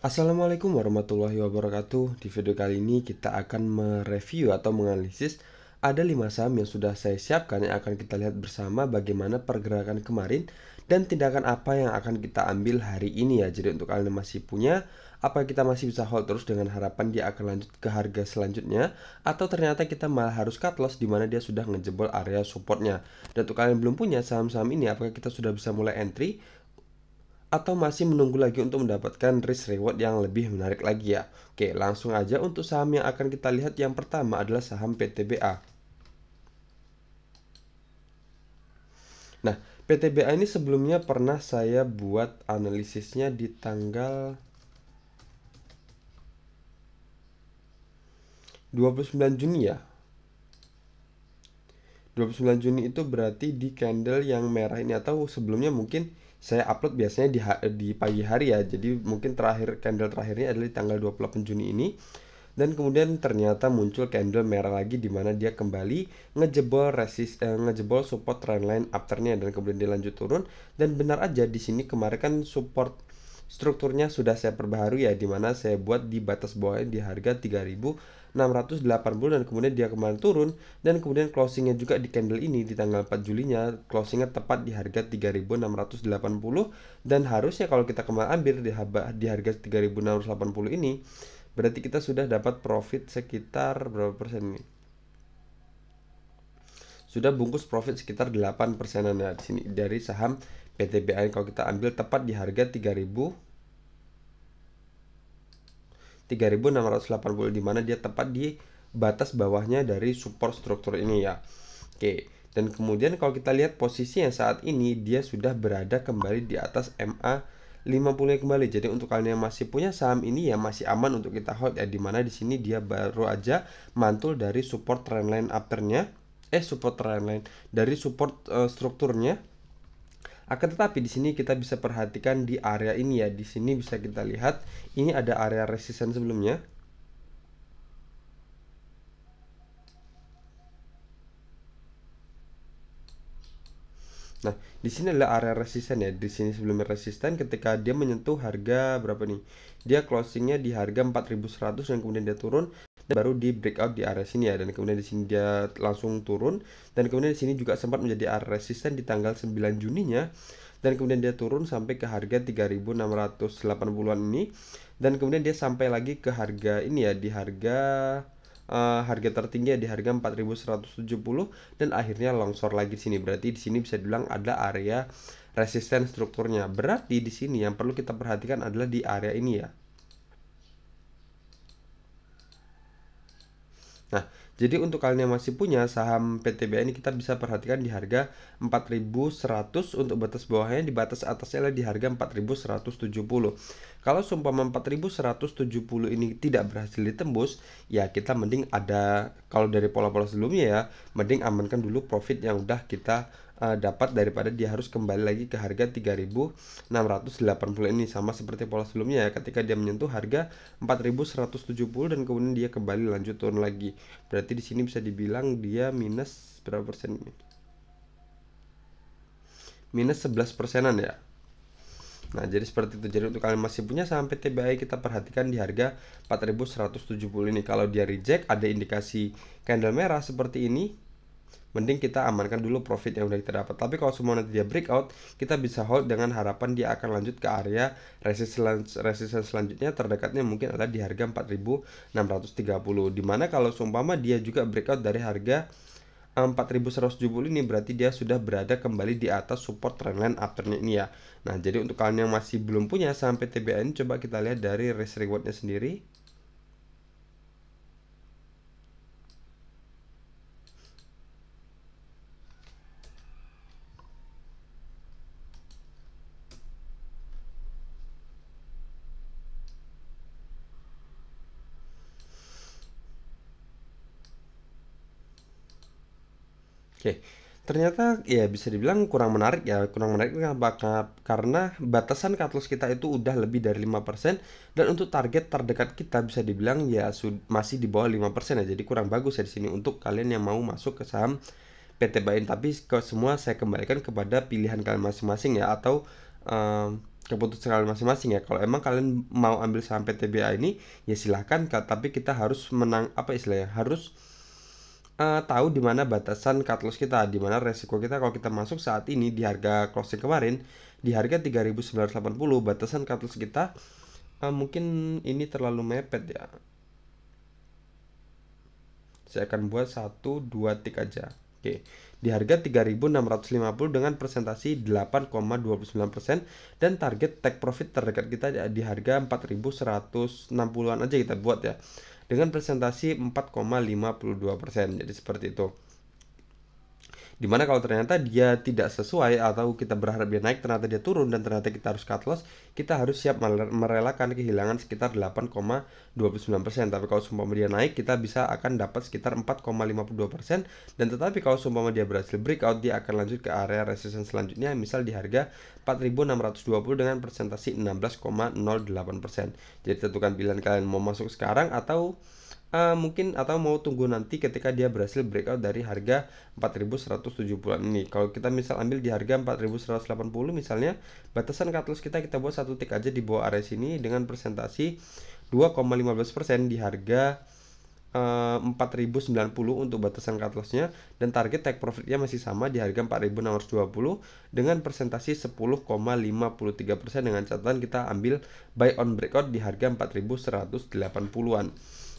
Assalamualaikum warahmatullahi wabarakatuh. Di video kali ini kita akan mereview atau menganalisis ada 5 saham yang sudah saya siapkan yang akan kita lihat bersama bagaimana pergerakan kemarin dan tindakan apa yang akan kita ambil hari ini ya. Jadi untuk kalian yang masih punya, apa kita masih bisa hold terus dengan harapan dia akan lanjut ke harga selanjutnya, atau ternyata kita malah harus cut loss di mana dia sudah ngejebol area supportnya. Dan untuk kalian yang belum punya saham-saham ini, apakah kita sudah bisa mulai entry atau masih menunggu lagi untuk mendapatkan risk reward yang lebih menarik lagi ya? Oke, langsung aja untuk saham yang akan kita lihat. Yang pertama adalah saham PTBA. Nah, PTBA ini sebelumnya pernah saya buat analisisnya di tanggal 29 Juni ya. 29 Juni itu berarti di candle yang merah ini, atau sebelumnya mungkin saya upload biasanya di pagi hari ya. Jadi mungkin candle terakhirnya adalah di tanggal 28 Juni ini. Dan kemudian ternyata muncul candle merah lagi di mana dia kembali ngejebol support trendline afternya dan kemudian dia lanjut turun. Dan benar aja di sini kemarin kan support strukturnya sudah saya perbaharui ya, dimana saya buat di batas bawahnya di harga 3.680 dan kemudian dia kemarin turun dan kemudian closingnya juga di candle ini di tanggal 4 Julinya closingnya tepat di harga 3.680 dan harusnya kalau kita kemarin ambil di harga 3.680 ini berarti kita sudah dapat profit sekitar berapa persen nih? Sudah bungkus profit sekitar 8 persenan ya di sini dari saham PTBA kalau kita ambil tepat di harga 3.680 di mana dia tepat di batas bawahnya dari support struktur ini ya. Oke, dan kemudian kalau kita lihat posisi yang saat ini dia sudah berada kembali di atas MA 50 kembali. Jadi untuk kalian yang masih punya saham ini ya masih aman untuk kita hold ya, dimana di sini dia baru aja mantul dari support trendline afternya, support trendline dari support strukturnya. Akan tetapi di sini kita bisa perhatikan di area ini ya. Di sini bisa kita lihat ini ada area resisten sebelumnya. Nah, di sini adalah area resisten ya. Di sini sebelumnya resisten ketika dia menyentuh harga berapa nih? Dia closingnya di harga 4.100 dan kemudian dia turun dan baru di breakout di area sini ya. Dan kemudian di sini dia langsung turun dan kemudian di sini juga sempat menjadi area resisten di tanggal 9 Juninya dan kemudian dia turun sampai ke harga 3.680-an ini dan kemudian dia sampai lagi ke harga ini ya, di harga tertinggi di harga 4.170 dan akhirnya longsor lagi di sini. Berarti di sini bisa dibilang ada area resisten strukturnya. Berarti di sini yang perlu kita perhatikan adalah di area ini ya. Nah, jadi untuk kalian yang masih punya saham PTBA ini kita bisa perhatikan di harga 4.100 untuk batas bawahnya, di batas atasnya adalah di harga 4.170. Kalau seumpama 4.170 ini tidak berhasil ditembus, ya kita mending kalau dari pola-pola sebelumnya ya, mending amankan dulu profit yang udah kita dapat daripada dia harus kembali lagi ke harga 3.680 ini. Sama seperti pola sebelumnya ya, ketika dia menyentuh harga 4.170 dan kemudian dia kembali lanjut turun lagi. Berarti di sini bisa dibilang dia minus berapa persen ini? Minus 11 persenan ya. Nah, jadi seperti itu. Jadi untuk kalian masih punya saham PTBA kita perhatikan di harga 4.170 ini. Kalau dia reject ada indikasi candle merah seperti ini, mending kita amankan dulu profit yang udah kita dapat. Tapi kalau semua nanti dia breakout, kita bisa hold dengan harapan dia akan lanjut ke area resisten selanjutnya terdekatnya mungkin adalah di harga 4.630. Dimana kalau seumpama dia juga breakout dari harga 4.170 ini berarti dia sudah berada kembali di atas support trendline afternya ini ya. Nah, jadi untuk kalian yang masih belum punya saham PTBA ini, coba kita lihat dari risk rewardnya sendiri. Oke, ternyata ya bisa dibilang kurang menarik ya. Kurang menarik kenapa? Karena batasan cut loss kita itu udah lebih dari 5% dan untuk target terdekat kita bisa dibilang ya masih di bawah 5% ya. Jadi kurang bagus ya di sini untuk kalian yang mau masuk ke saham PT Bain. Tapi ke semua saya kembalikan kepada pilihan kalian masing-masing ya, atau keputusan kalian masing-masing ya. Kalau emang kalian mau ambil saham PTBA ini ya silahkan, tapi kita harus harus tahu di mana batasan cut loss kita, di mana resiko kita kalau kita masuk saat ini di harga closing kemarin di harga 3.980, batasan cut loss kita mungkin ini terlalu mepet ya. Saya akan buat 1-2 tick aja. Oke, di harga 3.650 dengan presentasi 8,29% dan target take profit terdekat kita di harga 4.160-an aja kita buat ya. Dengan presentasi 4,52%. Jadi seperti itu. Dimana kalau ternyata dia tidak sesuai atau kita berharap dia naik ternyata dia turun dan ternyata kita harus cut loss, kita harus siap merelakan kehilangan sekitar 8,29%. Tapi kalau sumpama dia naik, kita bisa akan dapat sekitar 4,52%. Dan tetapi kalau sumpama dia berhasil breakout, dia akan lanjut ke area resistance selanjutnya, misal di harga 4.620 dengan presentasi 16,08%. Jadi tentukan pilihan kalian mau masuk sekarang atau mungkin atau mau tunggu nanti ketika dia berhasil breakout dari harga 4.170-an ini. Kalau kita misal ambil di harga 4.180 misalnya, batasan cut loss kita buat satu tick aja di bawah area sini dengan presentasi 2,15% di harga 4.090 untuk batasan cut lossnya, dan target take profitnya masih sama di harga 4.620 dengan presentasi 10,53%, dengan catatan kita ambil buy on breakout di harga 4.180-an.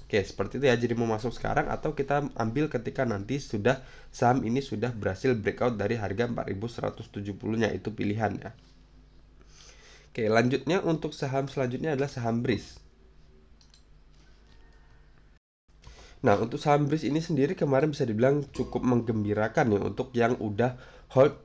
Oke, seperti itu ya. Jadi mau masuk sekarang atau kita ambil ketika nanti sudah saham ini sudah berhasil breakout dari harga 4.170-nya, itu pilihan ya. Oke, lanjutnya untuk saham selanjutnya adalah saham BRIS. Nah, untuk saham BRIS ini sendiri kemarin bisa dibilang cukup menggembirakan ya untuk yang udah hold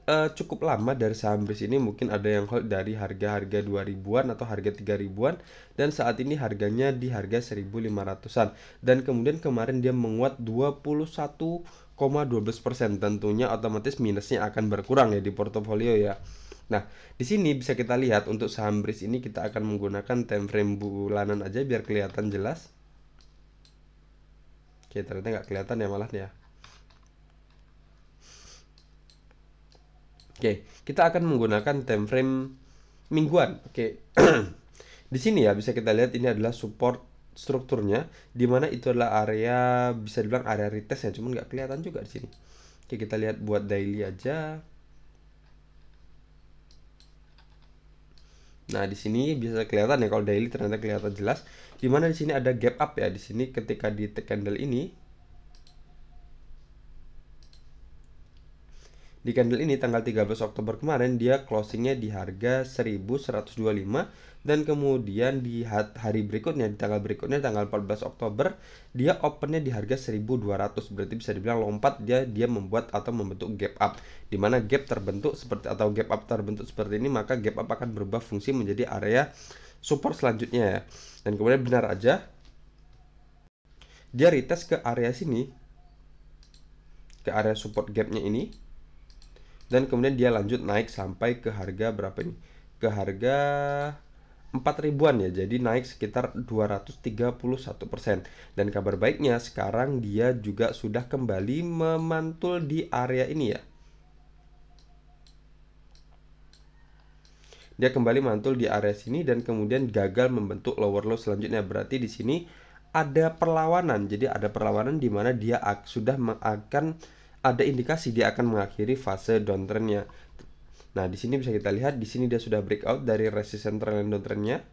cukup lama dari saham BRIS ini. Mungkin ada yang hold dari harga-harga 2000-an atau harga 3000-an dan saat ini harganya di harga 1500-an, dan kemudian kemarin dia menguat 21,12%. Tentunya otomatis minusnya akan berkurang ya di portofolio ya. Nah, di sini bisa kita lihat untuk saham BRIS ini kita akan menggunakan time frame bulanan aja biar kelihatan jelas. Oke, ternyata nggak kelihatan ya malah ya. Oke, kita akan menggunakan time frame mingguan. Oke. Di sini ya bisa kita lihat ini adalah support strukturnya, di mana itu adalah area, bisa dibilang area retest ya, cuman nggak kelihatan juga di sini. Oke, kita lihat buat daily aja. Nah, di sini bisa kelihatan ya, kalau daily ternyata kelihatan jelas, di mana di sini ada gap up ya. Di sini ketika di candle ini, di candle ini tanggal 13 Oktober kemarin dia closingnya di harga 1125, dan kemudian di hari berikutnya, di tanggal berikutnya tanggal 14 Oktober dia opennya di harga 1200. Berarti bisa dibilang lompat dia membuat atau membentuk gap up, dimana gap terbentuk seperti atau gap up terbentuk seperti ini, maka gap up akan berubah fungsi menjadi area support selanjutnya ya. Dan kemudian benar aja dia retest ke area sini, ke area support gapnya ini, dan kemudian dia lanjut naik sampai ke harga berapa ini? Ke harga 4.000-an ya. Jadi naik sekitar 231%. Dan kabar baiknya sekarang dia juga sudah kembali memantul di area ini ya. Dia kembali mantul di area sini dan kemudian gagal membentuk lower low selanjutnya. Berarti di sini ada perlawanan. Jadi ada perlawanan di mana dia sudah akan ada indikasi dia akan mengakhiri fase downtrendnya. Nah, di sini bisa kita lihat, di sini dia sudah breakout dari resistance trend downtrendnya.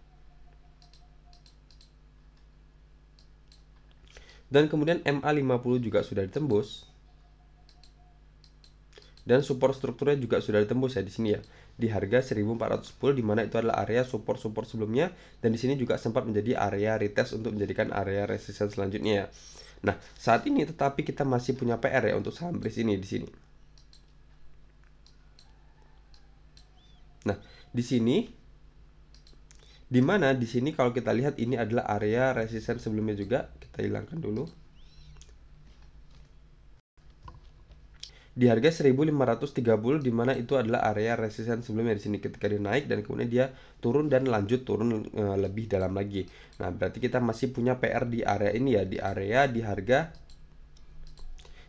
Dan kemudian MA50 juga sudah ditembus. Dan support strukturnya juga sudah ditembus ya di sini ya. Di harga 1410, di mana itu adalah area support sebelumnya, dan di sini juga sempat menjadi area retest untuk menjadikan area resistance selanjutnya ya. Nah, saat ini tetapi kita masih punya PR ya untuk saham BRIS ini di sini. Nah, di sini di mana di sini kalau kita lihat ini adalah area resistance sebelumnya juga. Kita hilangkan dulu. Di harga 1530, di mana itu adalah area resistance sebelumnya di sini ketika dia naik dan kemudian dia turun dan lanjut turun lebih dalam lagi. Nah, berarti kita masih punya PR di area ini ya, di area di harga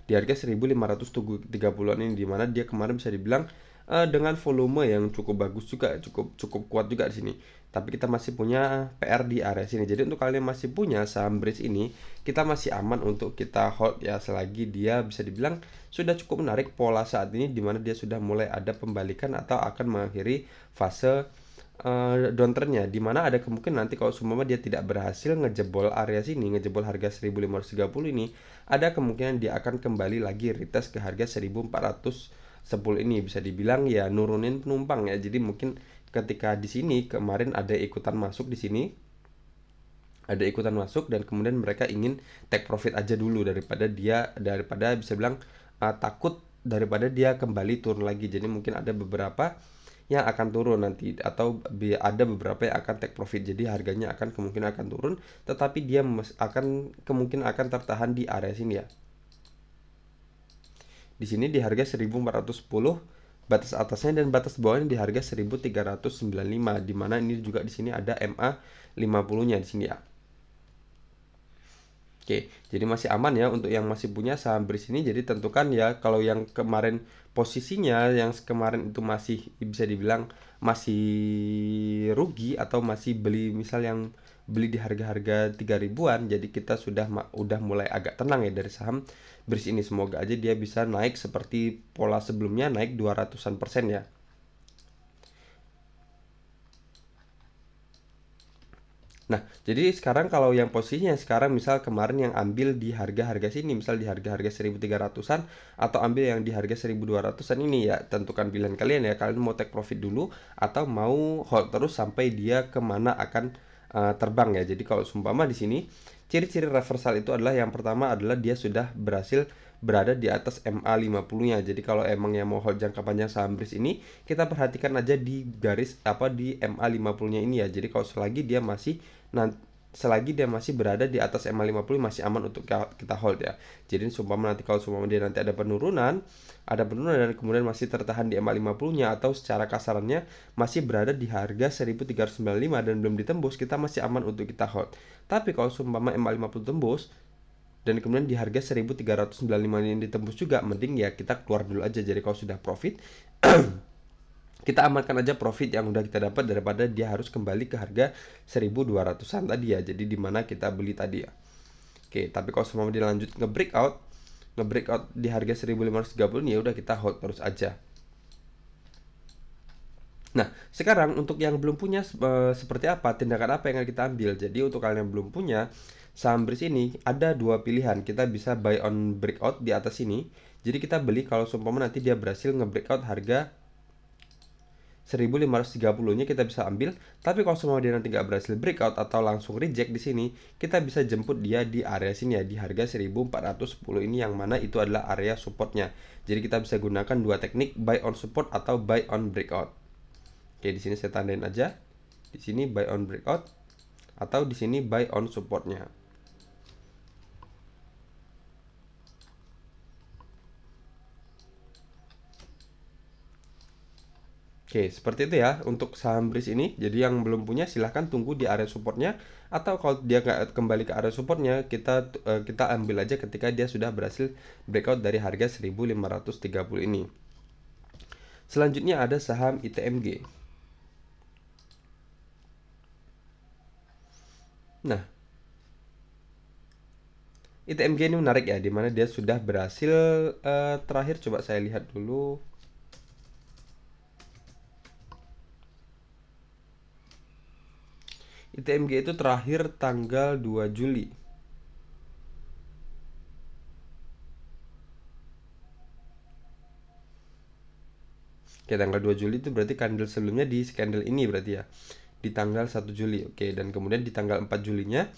1530-an ini, di mana dia kemarin bisa dibilang dengan volume yang cukup bagus juga, cukup cukup kuat juga di sini. Tapi kita masih punya PR di area sini. Jadi untuk kalian yang masih punya saham Breeze ini, kita masih aman untuk kita hold ya, selagi dia bisa dibilang sudah cukup menarik pola saat ini, dimana dia sudah mulai ada pembalikan atau akan mengakhiri fase downtrendnya, dimana ada kemungkinan nanti kalau seumpama dia tidak berhasil ngejebol area sini, ngejebol harga 1530 ini, ada kemungkinan dia akan kembali lagi retest ke harga 1410 ini, bisa dibilang ya nurunin penumpang ya. Jadi mungkin ketika di sini kemarin ada ikutan masuk di sini, ada ikutan masuk dan kemudian mereka ingin take profit aja dulu daripada bisa bilang takut daripada dia kembali turun lagi. Jadi mungkin ada beberapa yang akan turun nanti, atau ada beberapa yang akan take profit, jadi harganya akan kemungkinan akan turun, tetapi dia kemungkinan akan tertahan di area sini ya. Di sini di harga 1410 batas atasnya, dan batas bawahnya di harga 1395, dimana ini juga di sini ada MA 50-nya di sini ya. Oke, jadi masih aman ya untuk yang masih punya saham Breeze ini. Jadi tentukan ya, kalau yang kemarin posisinya yang kemarin itu masih bisa dibilang masih rugi atau masih beli, misal yang beli di harga-harga 3 ribuan, jadi kita udah mulai agak tenang ya dari saham Breeze ini. Semoga aja dia bisa naik seperti pola sebelumnya, naik 200-an% ya. Nah, jadi sekarang kalau yang posisinya sekarang, misal kemarin yang ambil di harga-harga sini, misal di harga-harga 1300-an atau ambil yang di harga 1200-an ini ya, tentukan pilihan kalian ya, kalian mau take profit dulu atau mau hold terus sampai dia kemana akan terbang ya. Jadi kalau seumpama di sini ciri-ciri reversal itu adalah, yang pertama adalah dia sudah berhasil berada di atas MA 50-nya. Jadi kalau emang yang mau hold jangka panjang saham Breeze ini, kita perhatikan aja di garis di MA 50-nya ini ya. Jadi kalau selagi dia masih berada di atas MA 50 masih aman untuk kita hold ya. Jadi kalau seumpama dia nanti ada penurunan dan kemudian masih tertahan di MA 50-nya, atau secara kasarannya masih berada di harga 1395 dan belum ditembus, kita masih aman untuk kita hold. Tapi kalau seumpama MA 50 tembus dan kemudian di harga 1395 ini ditembus juga, mending ya kita keluar dulu aja. Jadi kalau sudah profit kita amankan aja profit yang udah kita dapat, daripada dia harus kembali ke harga 1200-an tadi ya. Jadi dimana kita beli tadi ya. Oke, tapi kalau semua dia lanjut nge-breakout di harga 1530 ya udah kita hold terus aja. Nah, sekarang untuk yang belum punya, seperti apa, tindakan apa yang akan kita ambil. Jadi untuk kalian yang belum punya saham Breeze ini, ada dua pilihan. Kita bisa buy on breakout di atas sini. Jadi kita beli kalau seumpama nanti dia berhasil nge-breakout harga 1530-nya kita bisa ambil. Tapi kalau semua dia nanti nggak berhasil breakout atau langsung reject di sini, kita bisa jemput dia di area sini ya, di harga 1410 ini, yang mana itu adalah area supportnya. Jadi kita bisa gunakan dua teknik, buy on support atau buy on breakout. Oke, di sini saya tandain aja. Di sini buy on breakout atau di sini buy on supportnya. Oke, seperti itu ya untuk saham Breeze ini. Jadi yang belum punya silahkan tunggu di area supportnya, atau kalau dia nggak kembali ke area supportnya, kita ambil aja ketika dia sudah berhasil breakout dari harga 1530 ini. Selanjutnya ada saham ITMG. Nah, ITMG ini menarik ya, dimana dia sudah berhasil terakhir, coba saya lihat dulu. ITMG itu terakhir tanggal 2 Juli. Oke, tanggal 2 Juli itu berarti candle sebelumnya di candle ini berarti ya. Di tanggal 1 Juli. Oke, dan kemudian di tanggal 4 Julinya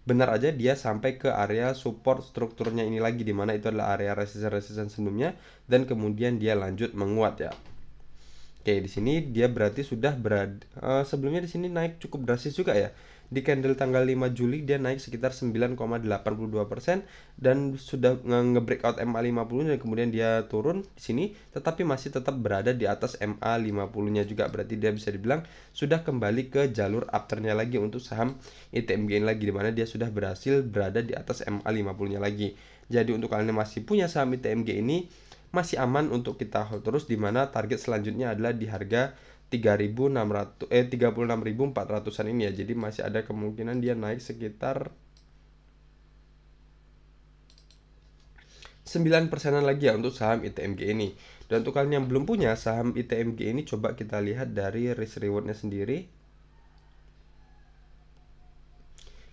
benar aja dia sampai ke area support strukturnya ini lagi, dimana itu adalah area resistance sebelumnya, dan kemudian dia lanjut menguat ya. Oke, di sini dia berarti sudah berada sebelumnya di sini naik cukup drastis juga ya. Di candle tanggal 5 Juli dia naik sekitar 9,82% dan sudah nge-breakout MA 50 dan kemudian dia turun di sini, tetapi masih tetap berada di atas MA 50-nya juga. Berarti dia bisa dibilang sudah kembali ke jalur upturn-nya lagi untuk saham ITMG ini lagi, dimana dia sudah berhasil berada di atas MA 50-nya lagi. Jadi untuk kalian yang masih punya saham ITMG ini, masih aman untuk kita hold terus, di mana target selanjutnya adalah di harga 36.400-an ini ya. Jadi masih ada kemungkinan dia naik sekitar 9%-an lagi ya untuk saham ITMG ini. Dan untuk kalian yang belum punya saham ITMG ini, coba kita lihat dari risk rewardnya sendiri.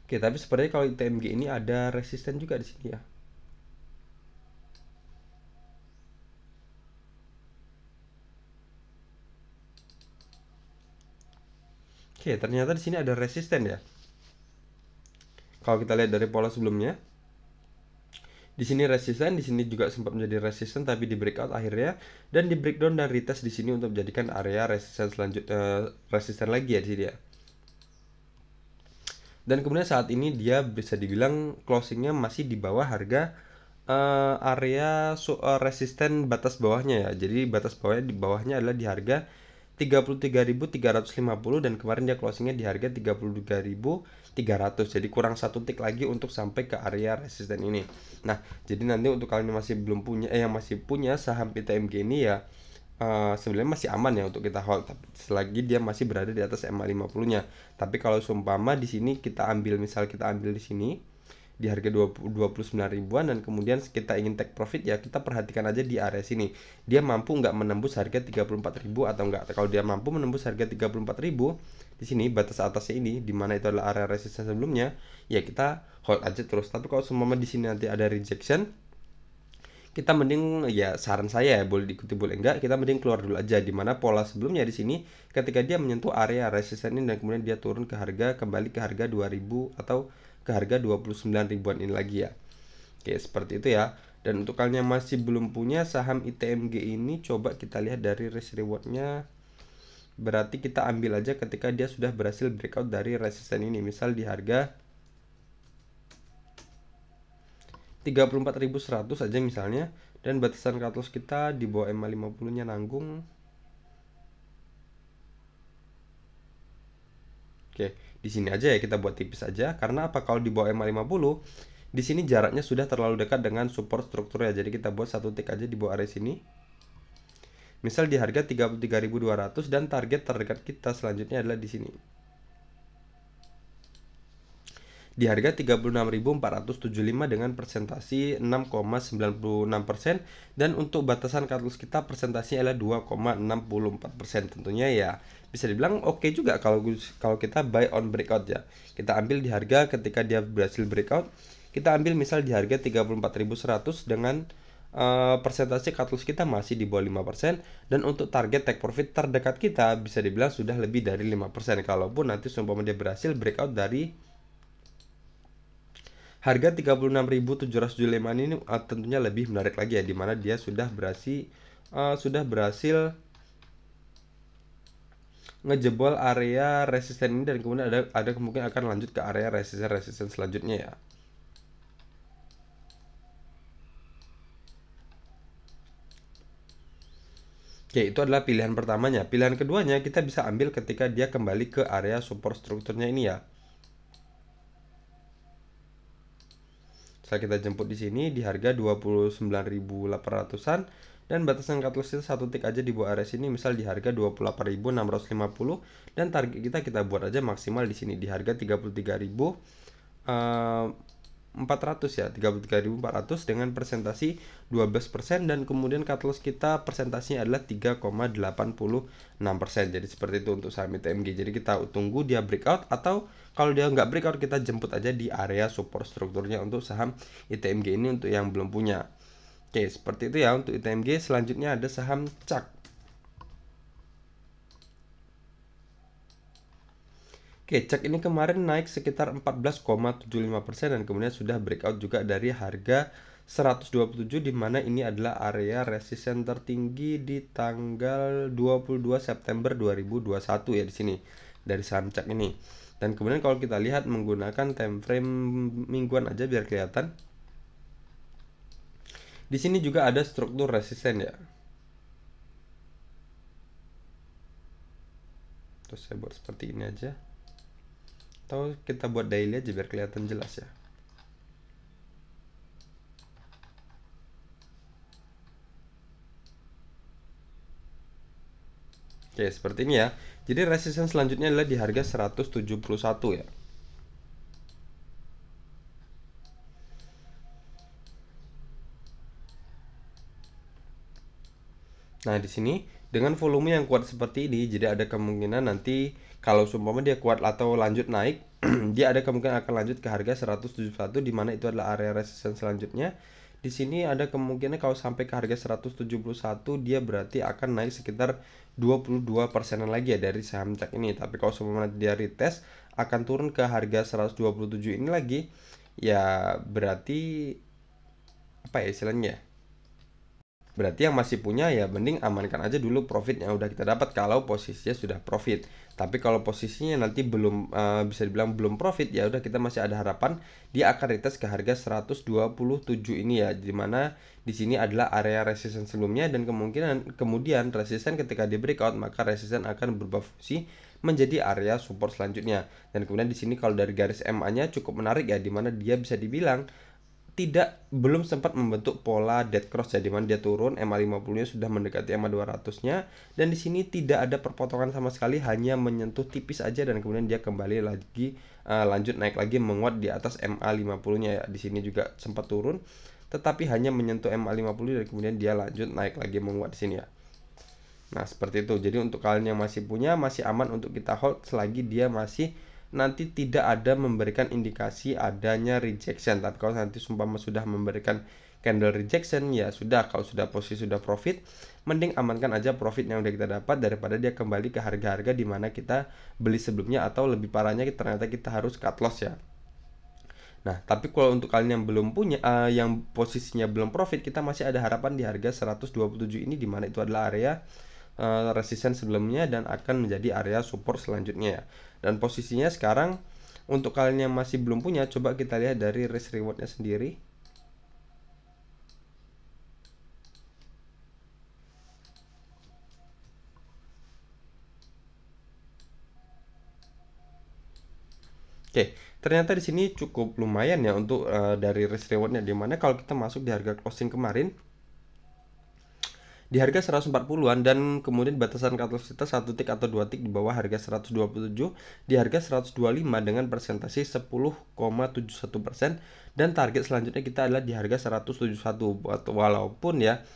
Oke, tapi sepertinya kalau ITMG ini ada resisten juga di sini ya. Oke, ternyata di sini ada resisten ya. Kalau kita lihat dari pola sebelumnya, di sini resisten, di sini juga sempat menjadi resisten tapi di breakout akhirnya, dan di breakdown dan retest di sini untuk menjadikan area resisten selanjutnya, resisten lagi ya di sini ya. Dan kemudian saat ini dia bisa dibilang closingnya masih di bawah harga area resisten batas bawahnya ya. Jadi batas bawahnya di bawahnya adalah di harga 33.350 dan kemarin dia closingnya di harga 33.300. Jadi kurang satu tick lagi untuk sampai ke area resisten ini. Nah, jadi nanti untuk kalian yang masih belum punya yang masih punya saham ITMG ini ya, sebenarnya masih aman ya untuk kita hold selagi dia masih berada di atas MA50-nya. Tapi kalau seumpama di sini kita ambil, misal kita ambil di sini di harga 29 ribuan dan kemudian kita ingin take profit ya, kita perhatikan aja di area sini. Dia mampu nggak menembus harga 34.000 atau enggak. Kalau dia mampu menembus harga 34.000 di sini batas atasnya ini, di mana itu adalah area resisten sebelumnya, ya kita hold aja terus. Tapi kalau seumpama di sini nanti ada rejection, kita mending, ya saran saya ya, boleh diikuti boleh enggak, kita mending keluar dulu aja. Dimana pola sebelumnya di sini ketika dia menyentuh area resisten ini dan kemudian dia turun ke harga, kembali ke harga 2000 atau ke harga 29 ribuan ini lagi ya. Oke, seperti itu ya. Dan untuk kalian yang masih belum punya saham ITMG ini, coba kita lihat dari risk rewardnya. Berarti kita ambil aja ketika dia sudah berhasil breakout dari resisten ini, misal di harga 34.100 aja misalnya, dan batasan cut loss kita di bawah MA50 nya nanggung. Oke, di sini aja ya kita buat tipis aja. Karena apa? Kalau di bawah MA50, di sini jaraknya sudah terlalu dekat dengan support strukturnya. Jadi kita buat satu tick aja di bawah area sini. Misal di harga 33.200 dan target terdekat kita selanjutnya adalah di sini. Di harga 36.475 dengan persentasi 6,96%, dan untuk batasan cut loss kita persentasinya adalah 2,64%. Tentunya ya bisa dibilang oke juga kalau kita buy on breakout ya. Kita ambil di harga ketika dia berhasil breakout, kita ambil misal di harga 34.100 dengan persentase cut loss kita masih di bawah 5%, dan untuk target take profit terdekat kita bisa dibilang sudah lebih dari 5%. Kalaupun nanti seumpama dia berhasil breakout dari harga 36.775 ini, tentunya lebih menarik lagi ya, dimana dia sudah berhasil ngejebol area resisten ini, dan kemudian ada kemungkinan akan lanjut ke area resisten selanjutnya ya. Oke, itu adalah pilihan pertamanya. Pilihan keduanya kita bisa ambil ketika dia kembali ke area support strukturnya ini ya. Saya kita jemput di sini di harga 29.800-an, dan batasan cut loss kita satu tick aja di bawah area sini, misal di harga 28.650, dan target kita buat aja maksimal di sini di harga 33.400 ya, 33.400 dengan persentasi 12%, dan kemudian cut loss kita persentasinya adalah 3,86%. Jadi seperti itu untuk saham ITMG. Jadi kita tunggu dia breakout, atau kalau dia nggak breakout kita jemput aja di area support strukturnya untuk saham ITMG ini untuk yang belum punya. Oke, seperti itu ya untuk ITMG. Selanjutnya ada saham CAK. Oke, CAK ini kemarin naik sekitar 14,75% dan kemudian sudah breakout juga dari harga 127, di mana ini adalah area resisten tertinggi di tanggal 22 September 2021 ya di sini dari saham CAK ini. Dan kemudian kalau kita lihat menggunakan time frame mingguan aja biar kelihatan. Di sini juga ada struktur resisten ya. Terus saya buat seperti ini aja. Atau kita buat daily aja biar kelihatan jelas ya. Oke, seperti ini ya. Jadi resistance selanjutnya adalah di harga 171 ya. Nah, di sini dengan volume yang kuat seperti ini, jadi ada kemungkinan nanti kalau seumpama dia kuat atau lanjut naik, dia ada kemungkinan akan lanjut ke harga 171 di mana itu adalah area resistance selanjutnya. Di sini ada kemungkinan kalau sampai ke harga 171 dia berarti akan naik sekitar 22%-an lagi ya dari saham CAC ini. Tapi kalau seumpama dia retest akan turun ke harga 127 ini lagi, ya berarti apa ya istilahnya? Berarti yang masih punya ya mending amankan aja dulu profit yang udah kita dapat kalau posisinya sudah profit. Tapi kalau posisinya nanti belum bisa dibilang belum profit, ya udah kita masih ada harapan dia akan retest ke harga 127 ini ya. Dimana di sini adalah area resistance sebelumnya dan kemudian resistance ketika di breakout maka resistance akan berubah fungsi menjadi area support selanjutnya. Dan kemudian di sini kalau dari garis MA-nya cukup menarik ya, dimana dia bisa dibilang belum sempat membentuk pola dead cross ya, dimana dia turun MA50-nya sudah mendekati MA200-nya dan di sini tidak ada perpotongan sama sekali, hanya menyentuh tipis aja dan kemudian dia kembali lagi lanjut naik lagi menguat di atas MA50-nya ya. Di sini juga sempat turun tetapi hanya menyentuh MA50 dan kemudian dia lanjut naik lagi menguat di sini ya. Nah, seperti itu. Jadi untuk kalian yang masih punya, masih aman untuk kita hold selagi dia masih nanti tidak ada memberikan indikasi adanya rejection. Tapi kalau nanti sumpah sudah memberikan candle rejection, ya sudah, kalau sudah posisi sudah profit, mending amankan aja profit yang udah kita dapat daripada dia kembali ke harga-harga di mana kita beli sebelumnya, atau lebih parahnya ternyata kita harus cut loss ya. Nah, tapi kalau untuk kalian yang belum punya, yang posisinya belum profit, kita masih ada harapan di harga 127 ini, dimana itu adalah area resistance sebelumnya dan akan menjadi area support selanjutnya ya. Dan posisinya sekarang untuk kalian yang masih belum punya, coba kita lihat dari risk rewardnya sendiri. Oke, ternyata di sini cukup lumayan ya untuk dari risk rewardnya, dimana kalau kita masuk di harga closing kemarin di harga 140-an dan kemudian batasan cut loss kita 1 tick atau 2 tick di bawah harga 127 di harga 125 dengan persentase 10,71% dan target selanjutnya kita adalah di harga 171. Walaupun ya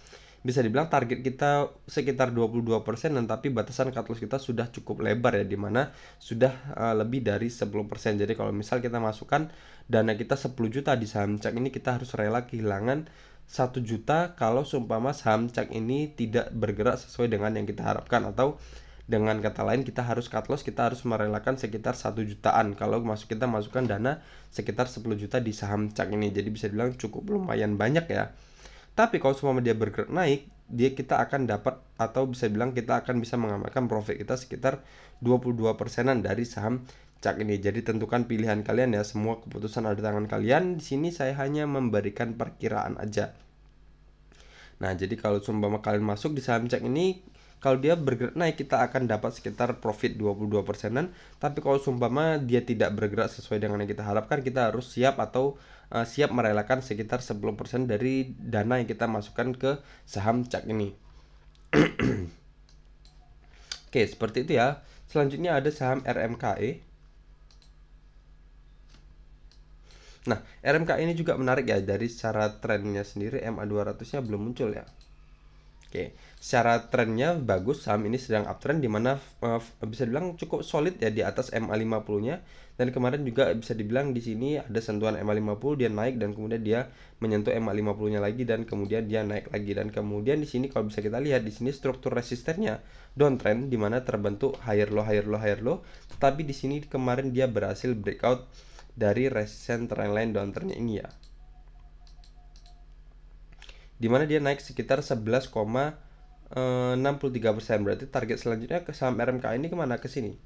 bisa dibilang target kita sekitar 22% dan tapi batasan cut loss kita sudah cukup lebar ya, dimana sudah lebih dari 10%. Jadi kalau misal kita masukkan dana kita 10 juta di saham CAC ini, kita harus rela kehilangan 1 juta kalau seumpama saham CAC ini tidak bergerak sesuai dengan yang kita harapkan, atau dengan kata lain kita harus cut loss, kita harus merelakan sekitar 1 jutaan kalau kita masukkan dana sekitar 10 juta di saham CAC ini. Jadi bisa dibilang cukup lumayan banyak ya. Tapi kalau semua dia bergerak naik, kita akan dapat, atau bisa bilang kita akan bisa mengamankan profit kita sekitar 22%-an dari saham CAC ini. Jadi tentukan pilihan kalian ya, semua keputusan ada di tangan kalian. Di sini saya hanya memberikan perkiraan aja. Nah, jadi kalau seumpama kalian masuk di saham CAC ini, kalau dia bergerak naik kita akan dapat sekitar profit 22%-an. Tapi kalau seumpama dia tidak bergerak sesuai dengan yang kita harapkan, kita harus siap atau siap merelakan sekitar 10% dari dana yang kita masukkan ke saham CAC ini. Oke, seperti itu ya. Selanjutnya ada saham RMKE. Nah, RMKE ini juga menarik ya, dari secara trennya sendiri MA200-nya belum muncul ya. Oke, secara trennya bagus, saham ini sedang uptrend, dimana bisa dibilang cukup solid ya di atas MA50-nya, dan kemarin juga bisa dibilang di sini ada sentuhan MA50, dia naik dan kemudian dia menyentuh MA50-nya lagi dan kemudian dia naik lagi, dan kemudian di sini kalau bisa kita lihat di sini struktur resistennya downtrend, dimana terbentuk higher low higher low higher low, tetapi di sini kemarin dia berhasil breakout dari resistance trendline downtrendnya ini ya, dimana dia naik sekitar 11,63%. Berarti target selanjutnya ke saham RMK ini kemana? Ke sini.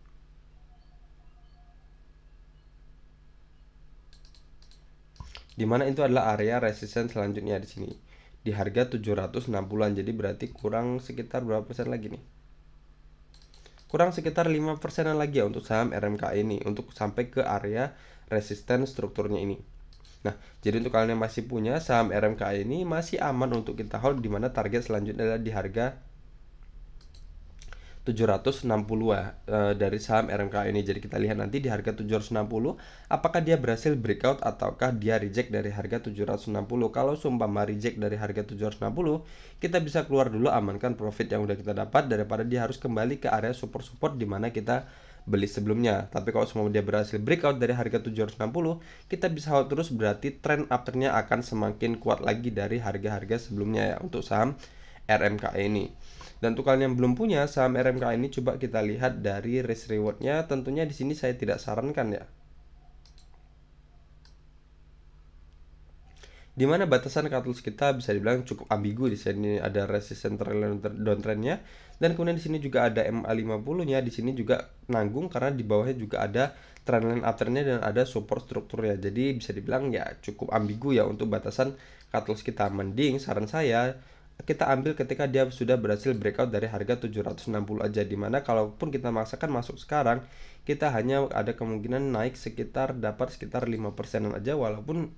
Dimana itu adalah area resistance selanjutnya di sini di harga 760-an. Jadi berarti kurang sekitar berapa persen lagi nih? Kurang sekitar 5%-an lagi ya untuk saham RMK ini untuk sampai ke area resistance strukturnya ini. Nah, jadi untuk kalian yang masih punya saham RMK ini masih aman untuk kita hold, dimana target selanjutnya adalah di harga 760 ya, dari saham RMK ini. Jadi kita lihat nanti di harga 760 apakah dia berhasil breakout ataukah dia reject dari harga 760. Kalau seumpama reject dari harga 760, kita bisa keluar dulu, amankan profit yang udah kita dapat daripada dia harus kembali ke area support di mana kita beli sebelumnya. Tapi kalau semua dia berhasil breakout dari harga 760, kita bisa hold terus, berarti trend afternya akan semakin kuat lagi dari harga-harga sebelumnya ya untuk saham RMK ini. Dan untuk kalian yang belum punya saham RMK ini, coba kita lihat dari risk rewardnya. Tentunya di sini saya tidak sarankan ya. Dimana batasan cut loss kita bisa dibilang cukup ambigu. Di sini ada resistance downtrendnya, dan kemudian di sini juga ada MA50-nya. Di sini juga nanggung karena di bawahnya juga ada trendline afternya dan ada support strukturnya. Jadi bisa dibilang ya cukup ambigu ya untuk batasan cut loss kita. Mending saran saya kita ambil ketika dia sudah berhasil breakout dari harga 760 aja, dimana kalaupun kita maksakan masuk sekarang, kita hanya ada kemungkinan naik dapat sekitar 5%-an aja, walaupun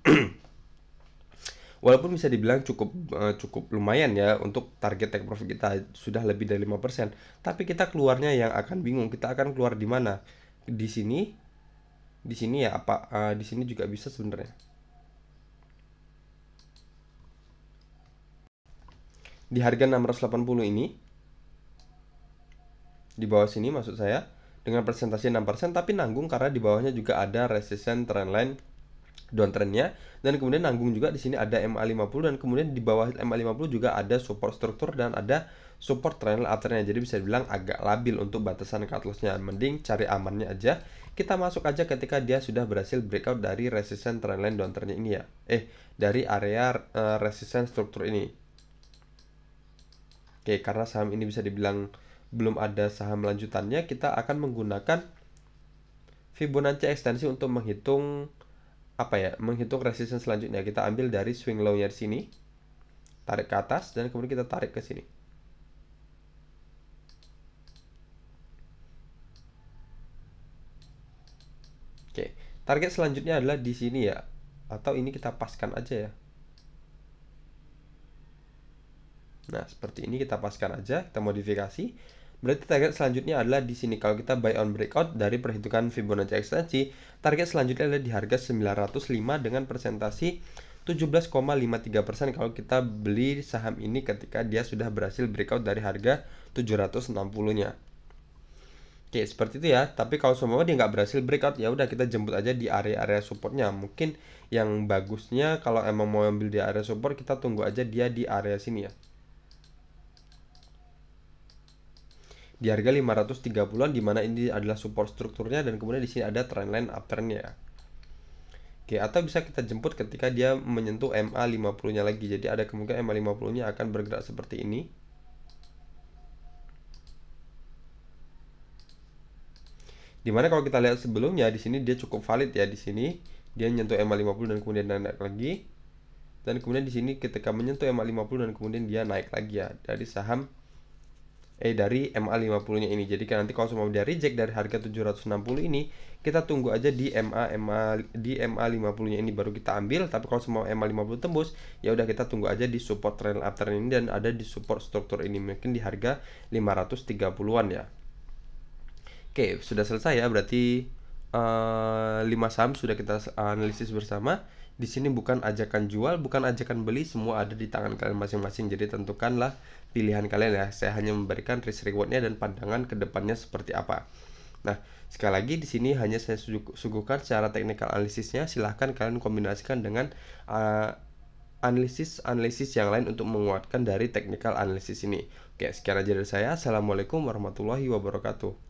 walaupun bisa dibilang cukup lumayan ya untuk target take profit kita sudah lebih dari 5%, tapi kita keluarnya yang akan bingung. Kita akan keluar di mana? Di sini ya di sini juga bisa sebenarnya. Di harga 680 ini, di bawah sini maksud saya, dengan presentasi 6%, tapi nanggung karena di bawahnya juga ada resistance trendline downtrendnya, dan kemudian nanggung juga di sini ada MA50, dan kemudian di bawah MA50 juga ada support struktur dan ada support trendline afternya. Jadi bisa dibilang agak labil untuk batasan cut loss-nya. Mending cari amannya aja. Kita masuk aja ketika dia sudah berhasil breakout dari resistance trendline downtrendnya ini ya. Dari area resistance struktur ini. Oke, karena saham ini bisa dibilang belum ada saham lanjutannya, kita akan menggunakan Fibonacci ekstensi untuk menghitung menghitung resistance selanjutnya. Kita ambil dari swing low-nya di sini, tarik ke atas, dan kemudian kita tarik ke sini. Oke, target selanjutnya adalah di sini ya, atau ini kita paskan aja ya. Nah, seperti ini kita paskan aja, kita modifikasi. Berarti target selanjutnya adalah di sini. Kalau kita buy on breakout dari perhitungan Fibonacci ekstensi, target selanjutnya adalah di harga 905 dengan presentasi 17,53% kalau kita beli saham ini ketika dia sudah berhasil breakout dari harga 760-nya. Oke, seperti itu ya. Tapi kalau semua dia nggak berhasil breakout, ya udah kita jemput aja di area-area supportnya. Mungkin yang bagusnya kalau emang mau ambil di area support, kita tunggu aja dia di area sini ya. Di harga 530-an, dimana ini adalah support strukturnya, dan kemudian di sini ada trendline afternya. Oke, atau bisa kita jemput ketika dia menyentuh MA50-nya lagi. Jadi ada kemungkinan MA50-nya akan bergerak seperti ini. Dimana kalau kita lihat sebelumnya di sini dia cukup valid ya. Di sini dia menyentuh MA50 dan kemudian naik lagi. Dan kemudian di sini ketika menyentuh MA50 dan kemudian dia naik lagi ya dari saham dari MA50-nya ini. Jadi kan nanti kalau semua dia reject dari harga 760 ini, kita tunggu aja di MA50-nya ini baru kita ambil. Tapi kalau semua MA50 tembus, ya udah kita tunggu aja di support trend after ini dan ada di support struktur ini mungkin di harga 530-an ya. Oke, sudah selesai ya. Berarti 5 saham sudah kita analisis bersama. Di sini bukan ajakan jual, bukan ajakan beli, semua ada di tangan kalian masing-masing. Jadi tentukanlah pilihan kalian ya. Saya hanya memberikan risk rewardnya dan pandangan ke depannya seperti apa. Nah, sekali lagi di sini hanya saya suguhkan secara technical analisisnya. Silahkan kalian kombinasikan dengan analisis yang lain untuk menguatkan dari technical analisis ini. Oke, sekian aja dari saya. Assalamualaikum warahmatullahi wabarakatuh.